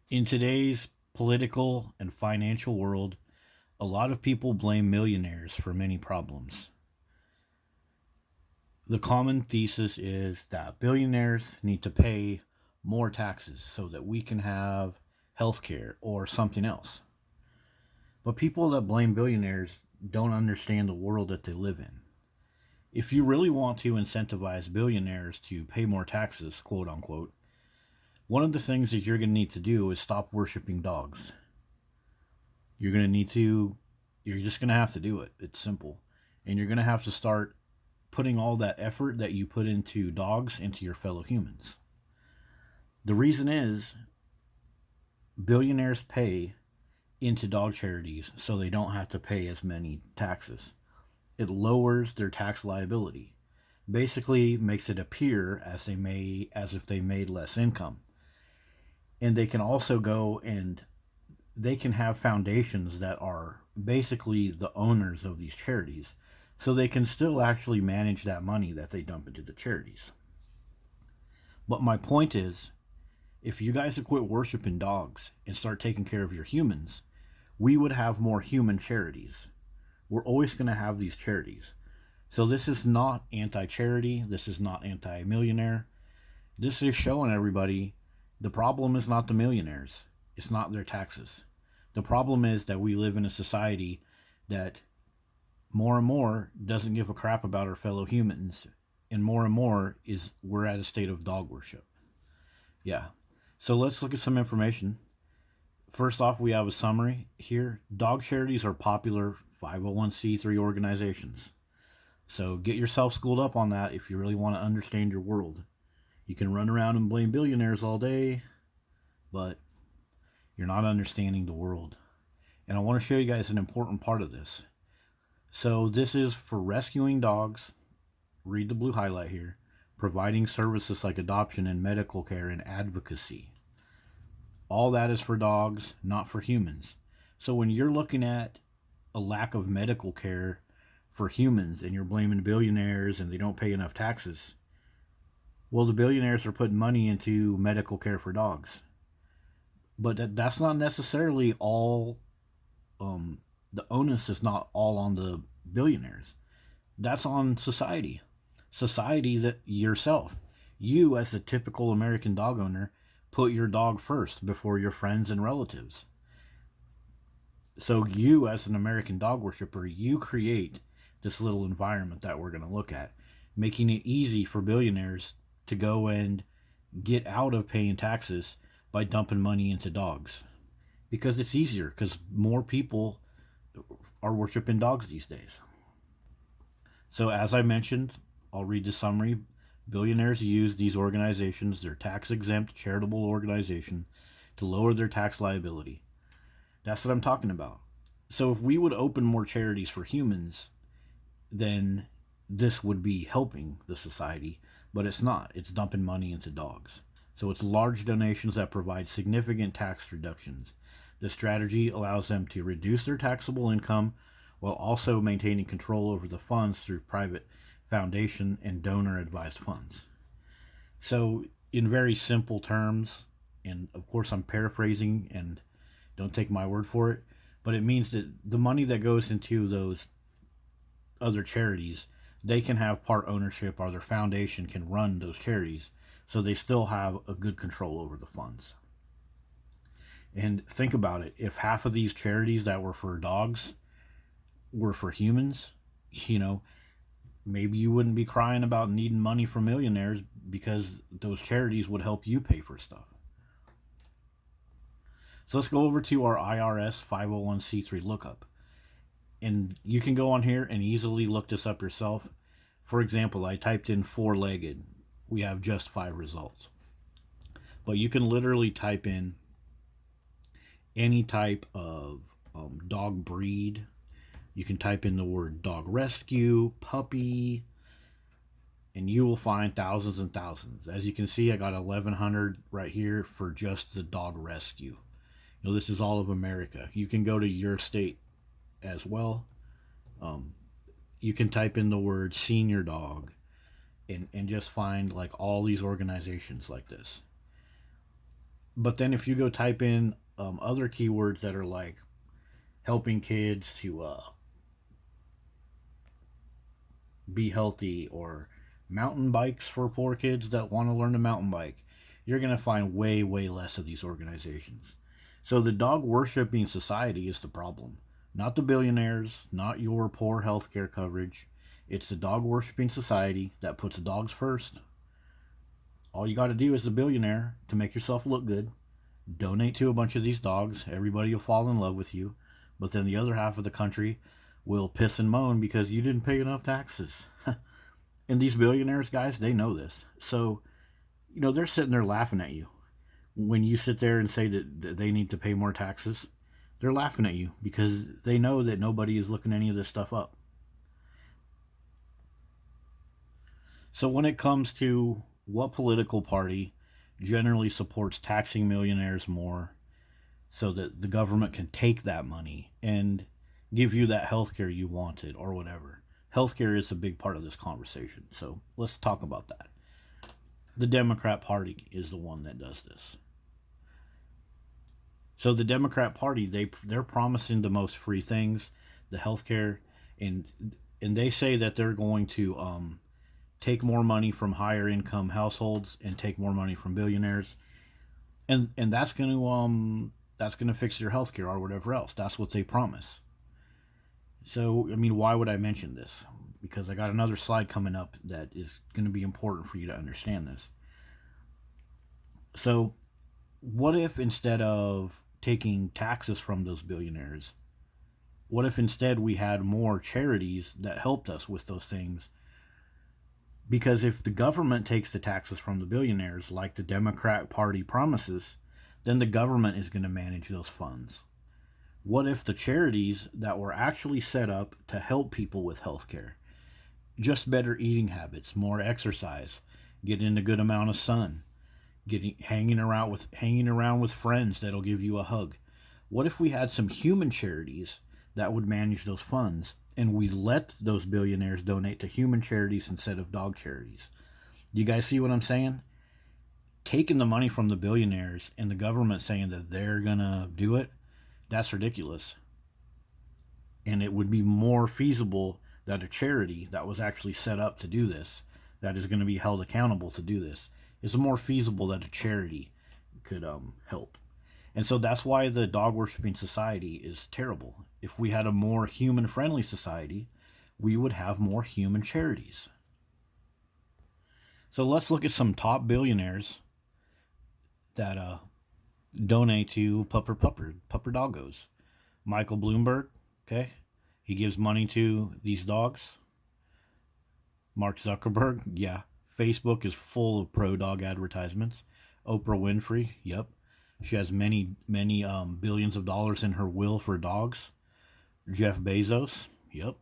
In today's political and financial world, a lot of people blame millionaires for many problems. The common thesis is that billionaires need to pay more taxes so that we can have healthcare or something else. But people that blame billionaires don't understand the world that they live in. If you really want to incentivize billionaires to pay more taxes, quote unquote, one of the things that you're going to need to do is stop worshiping dogs. You're going to need to, you're just going to have to do it. It's simple. And you're going to have to start putting all that effort that you put into dogs into your fellow humans. The reason is billionaires pay into dog charities so they don't have to pay as many taxes. It lowers their tax liability. Basically makes it appear as if they made less income. And they can also go and they can have foundations that are basically the owners of these charities. So they can still actually manage that money that they dump into the charities. But my point is, if you guys would quit worshiping dogs and start taking care of your humans, we would have more human charities. We're always going to have these charities. So this is not anti charity. This is not anti millionaire. This is showing everybody the problem is not the millionaires, it's not their taxes. The problem is that we live in a society that more and more doesn't give a crap about our fellow humans, and more is we're at a state of dog worship. Yeah. So let's look at some information. First off, we have a summary here. Dog charities are popular 501c3 organizations. So get yourself schooled up on that if you really want to understand your world. You can run around and blame billionaires all day, but you're not understanding the world. And I want to show you guys an important part of this. So this is for rescuing dogs. Read the blue highlight here. Providing services like adoption and medical care and advocacy. All that is for dogs, not for humans. So when you're looking at a lack of medical care for humans and you're blaming billionaires and they don't pay enough taxes, well, the billionaires are putting money into medical care for dogs. But that's not necessarily all, the onus is not all on the billionaires. That's on society. Society that yourself. You, as a typical American dog owner, put your dog first before your friends and relatives. So you, as an American dog worshiper, you create this little environment that we're going to look at, making it easy for billionaires to go and get out of paying taxes by dumping money into dogs. Because it's easier, because more people are worshiping dogs these days. So, as I mentioned, I'll read the summary. Billionaires use these organizations, their tax exempt charitable organization, to lower their tax liability. That's what I'm talking about. So, if we would open more charities for humans, then this would be helping the society, but it's not. It's dumping money into dogs. So, it's large donations that provide significant tax reductions. The strategy allows them to reduce their taxable income while also maintaining control over the funds through private foundation and donor advised funds. So, in very simple terms, and of course I'm paraphrasing and don't take my word for it, but it means that the money that goes into those other charities, they can have part ownership or their foundation can run those charities, so they still have a good control over the funds. And think about it, if half of these charities that were for dogs were for humans, you know, maybe you wouldn't be crying about needing money from millionaires because those charities would help you pay for stuff. So let's go over to our IRS 501c3 lookup. And you can go on here and easily look this up yourself. For example, I typed in four-legged. We have just 5 results. But you can literally type in any type of dog breed. You can type in the word dog rescue, puppy, and you will find thousands and thousands. As you can see, I got 1,100 right here for just the dog rescue. You know, this is all of America. You can go to your state as well. You can type in the word senior dog and just find like all these organizations like this. But then if you go type in other keywords that are like helping kids to be healthy, or mountain bikes for poor kids that want to learn to mountain bike, you're going to find way, way less of these organizations. So the dog worshiping society is the problem. Not the billionaires, not your poor healthcare coverage. It's the dog worshiping society that puts dogs first. All you got to do as a billionaire to make yourself look good, donate to a bunch of these dogs. Everybody will fall in love with you. But then the other half of the country will piss and moan because you didn't pay enough taxes. And these billionaires, guys, they know this. So, they're sitting there laughing at you. When you sit there and say that they need to pay more taxes, they're laughing at you because they know that nobody is looking any of this stuff up. So when it comes to what political party generally supports taxing millionaires more so that the government can take that money and give you that healthcare you wanted or whatever. Healthcare is a big part of this conversation. So let's talk about that. The Democrat Party is the one that does this. So the Democrat Party, they're promising the most free things, the healthcare, and and they say that they're going to take more money from higher income households and take more money from billionaires, and that's going to fix your healthcare or whatever else. That's what they promise. So I mean, why would I mention this? Because I got another slide coming up that is going to be important for you to understand this. So what if instead of taking taxes from those billionaires, what if instead we had more charities that helped us with those things? Because if the government takes the taxes from the billionaires, like the Democrat Party promises, then the government is going to manage those funds. What if the charities that were actually set up to help people with healthcare, just better eating habits, more exercise, getting a good amount of sun, getting hanging around with friends that'll give you a hug. What if we had some human charities that would manage those funds and we let those billionaires donate to human charities instead of dog charities? You guys see what I'm saying? Taking the money from the billionaires and the government saying that they're going to do it, that's ridiculous. And it would be more feasible that a charity that was actually set up to do this, that is going to be held accountable to do this, it's more feasible that a charity could help. And so that's why the dog worshiping society is terrible. If we had a more human friendly society, we would have more human charities. So let's look at some top billionaires that donate to pupper doggos. Michael Bloomberg, okay, he gives money to these dogs. Mark Zuckerberg, yeah. Facebook is full of pro dog advertisements. Oprah Winfrey, yep. She has many, many billions of dollars in her will for dogs. Jeff Bezos, yep.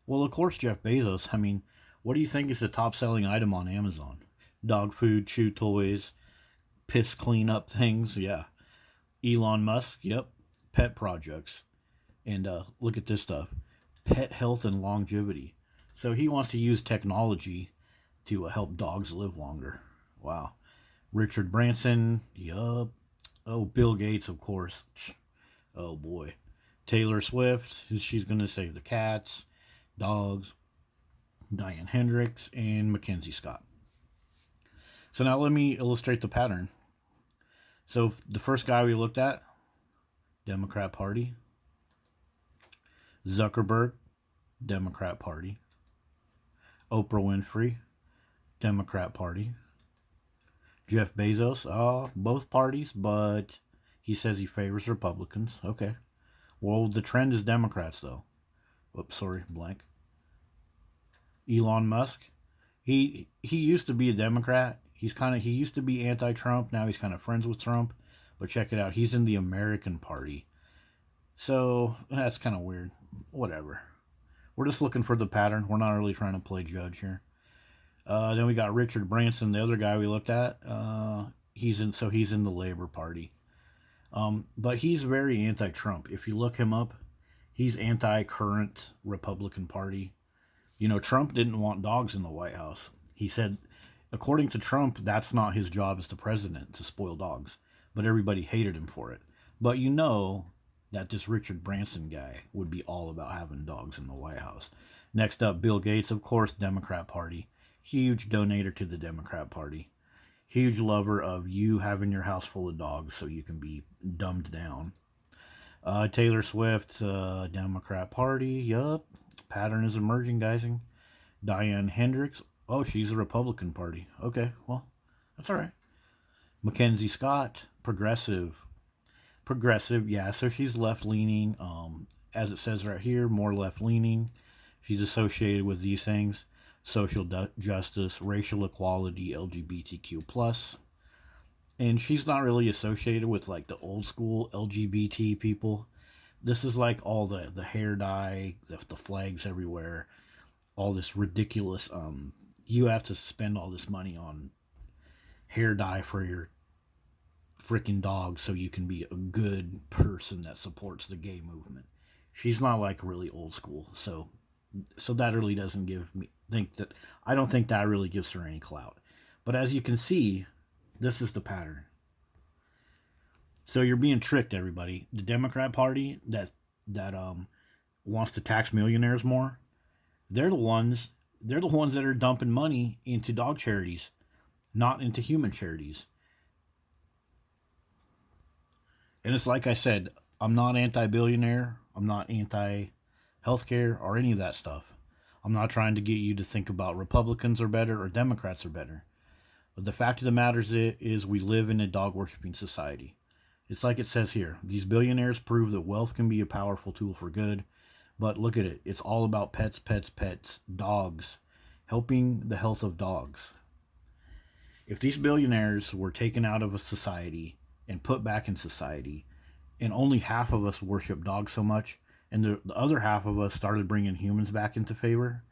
Well, of course, Jeff Bezos. I mean, what do you think is the top selling item on Amazon? Dog food, chew toys, piss cleanup things, yeah. Elon Musk, yep. Pet projects. And look at this stuff, pet health and longevity. So he wants to use technology to help dogs live longer. Wow. Richard Branson, yup. Oh, Bill Gates, of course. Oh boy. Taylor Swift, she's going to save the cats, dogs. Diane Hendricks, and Mackenzie Scott. So now let me illustrate the pattern. So the first guy we looked at, Democrat Party. Zuckerberg, Democrat Party. Oprah Winfrey, Democrat Party. Jeff Bezos, both parties, but he says he favors Republicans. Okay. Well, the trend is Democrats, though. Whoops, sorry, blank. Elon Musk, he used to be a Democrat. He used to be anti-Trump. Now he's kind of friends with Trump. But check it out, he's in the American Party. So that's kind of weird. Whatever. We're just looking for the pattern. We're not really trying to play judge here. Then we got Richard Branson, the other guy we looked at. He's in the Labor Party. But he's very anti-Trump. If you look him up, he's anti-current Republican Party. You know, Trump didn't want dogs in the White House. He said, according to Trump, that's not his job as the president, to spoil dogs. but everybody hated him for it. But you know that this Richard Branson guy would be all about having dogs in the White House. Next up, Bill Gates, of course, Democrat Party. Huge donator to the Democrat Party. Huge lover of you having your house full of dogs so you can be dumbed down. Taylor Swift, Democrat Party. Yup. Pattern is emerging, guys. Diane Hendricks. Oh, she's a Republican Party. Okay, well, that's all right. Mackenzie Scott, progressive. Progressive, yeah, so she's left leaning. As it says right here, more left leaning. She's associated with these things: social justice, racial equality, LGBTQ plus. And she's not really associated with like the old school LGBT people. This is like all the hair dye, the flags everywhere, all this ridiculous. You have to spend all this money on hair dye for your freaking dog so you can be a good person that supports the gay movement. She's not like really old school, so that really doesn't give me think that I don't think that really gives her any clout. But as you can see, this is the pattern. So you're being tricked, everybody. The Democrat Party that wants to tax millionaires more, they're the ones that are dumping money into dog charities, not into human charities. And it's like I said, I'm not anti-billionaire. I'm not anti-healthcare or any of that stuff. I'm not trying to get you to think about Republicans are better or Democrats are better. But the fact of the matter is we live in a dog-worshipping society. It's like it says here. These billionaires prove that wealth can be a powerful tool for good. But look at it. It's all about pets, pets, pets, dogs, helping the health of dogs. If these billionaires were taken out of a society and put back in society, and only half of us worship dogs so much, and the other half of us started bringing humans back into favor,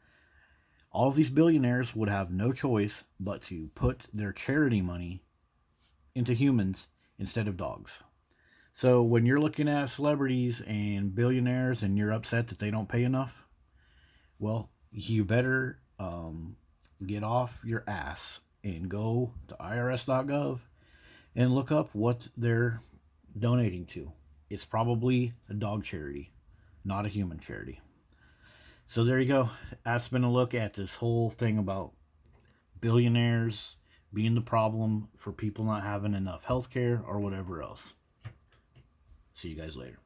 all of these billionaires would have no choice but to put their charity money into humans instead of dogs. So when you're looking at celebrities and billionaires and you're upset that they don't pay enough, well, you better get off your ass and go to irs.gov and look up what they're donating to. It's probably a dog charity, not a human charity. So there you go. That's been a look at this whole thing about billionaires being the problem for people not having enough health care or whatever else. See you guys later.